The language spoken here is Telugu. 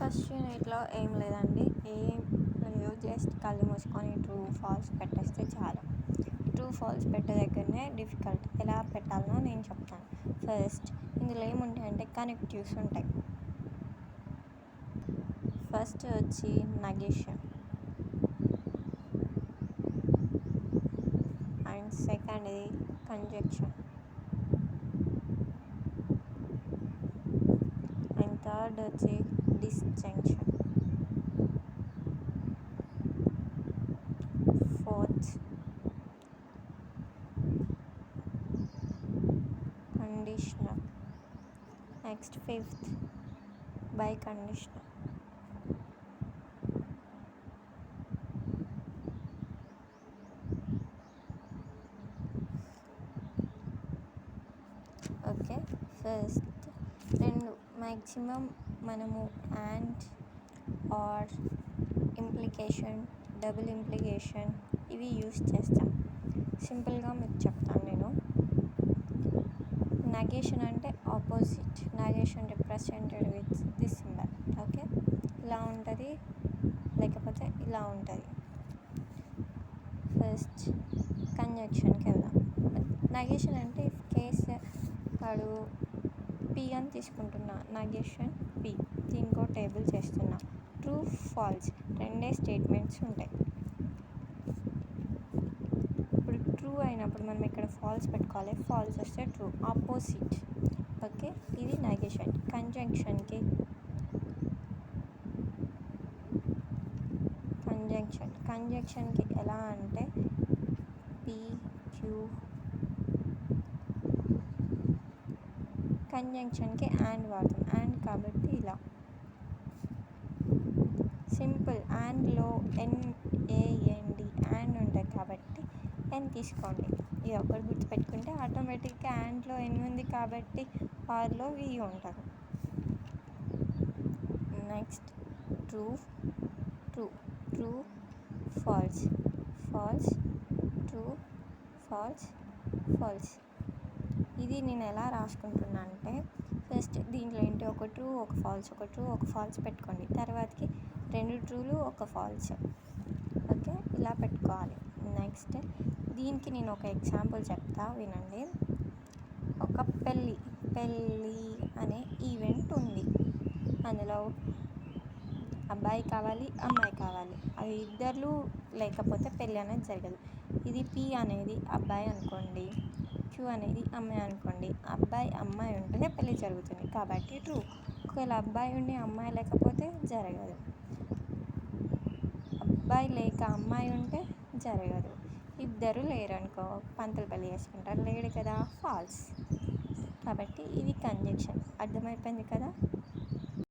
ఫస్ట్ యూనిట్లో ఏం లేదండి, ఏం లేదు, జస్ట్ కళ్ళు మూసుకొని ట్రూ ఫాల్స్ పెట్టేస్తే చాలు. ట్రూ ఫాల్స్ పెట్టే దగ్గరనే డిఫికల్ట్, ఎలా పెట్టాలనో నేను చెప్తాను. ఫస్ట్ ఇందులో ఏముంటాయంటే కనెక్టివ్స్ ఉంటాయి. ఫస్ట్ వచ్చి నెగేషన్, అండ్ సెకండ్ ఇది కంజంక్షన్, అండ్ థర్డ్ వచ్చి disjunction, fourth conditional, next fifth biconditional. Okay, first రెండు మ్యాక్సిమం మనము and, or, implication, double implication ఇవి యూస్ చేస్తాం. సింపుల్గా మీకు చెప్తాను నేను. నెగేషన్ అంటే opposite, negation represented with this symbol. Okay, ఇలా ఉంటుంది, లేకపోతే ఇలా ఉంటుంది. ఫస్ట్ కంజంక్షన్కి వెళ్దాం. నెగేషన్ అంటే ఇఫ్ కేస్ వాడు పి అని తీసుకుంటున్నా, నెగేషన్ పి, దీనికో టేబుల్ చేస్తున్నా. ట్రూ ఫాల్స్ రెండే స్టేట్మెంట్స్ ఉంటాయి. ఇప్పుడు ట్రూ అయినప్పుడు మనం ఇక్కడ ఫాల్స్ పెట్టుకోవాలి, ఫాల్స్ వస్తే ట్రూ, ఆపోజిట్. ఓకే, ఇది నెగేషన్. కంజంక్షన్కి ఎలా అంటే పి క్యూ, కంజంక్షన్కి అండ్ వాడతాం, అండ్ కాబట్టి ఇలా సింపుల్. అండ్లో NAND అండ్ ఉంటుంది కాబట్టి ఎన్ తీసుకోండి. ఇది ఒకటి గుర్తుపెట్టుకుంటే ఆటోమేటిక్గా అండ్లో ఎన్ ఉంది కాబట్టి ఆర్లో వి ఉంటుంది. Next true true true false false true false false. ఇది నేను ఎలా రాసుకుంటున్నా అంటే ఫస్ట్ దీంట్లో ఏంటి, ఒక ట్రూ ఒక ఫాల్స్, ఒక ట్రూ ఒక ఫాల్స్ పెట్టుకోండి. తర్వాతకి రెండు ట్రూలు ఒక ఫాల్స్. ఓకే, ఇలా పెట్టుకోవాలి. నెక్స్ట్ దీనికి నేను ఒక ఎగ్జాంపుల్ చెప్తా, వినండి. ఒక పెళ్ళి అనే ఈవెంట్ ఉంది. అందులో అబ్బాయి కావాలి, అమ్మాయి కావాలి, అవి ఇద్దరు లేకపోతే పెళ్ళి అనేది జరగదు. ఇది పి అనేది అబ్బాయి అనుకోండి, క్యూ అనేది అమ్మాయి అనుకోండి. అబ్బాయి అమ్మాయి ఉంటేనే పెళ్ళి జరుగుతుంది కాబట్టి ట్రూ. ఒకవేళ అబ్బాయి ఉండి అమ్మాయి లేకపోతే జరగదు. అబ్బాయి లేక అమ్మాయి ఉంటే జరగదు. ఇద్దరు లేరనుకో, పంతులు పెళ్ళి చేసుకుంటారు, లేడు కదా, ఫాల్స్. కాబట్టి ఇది కంజంక్షన్. అర్థమైపోయింది కదా.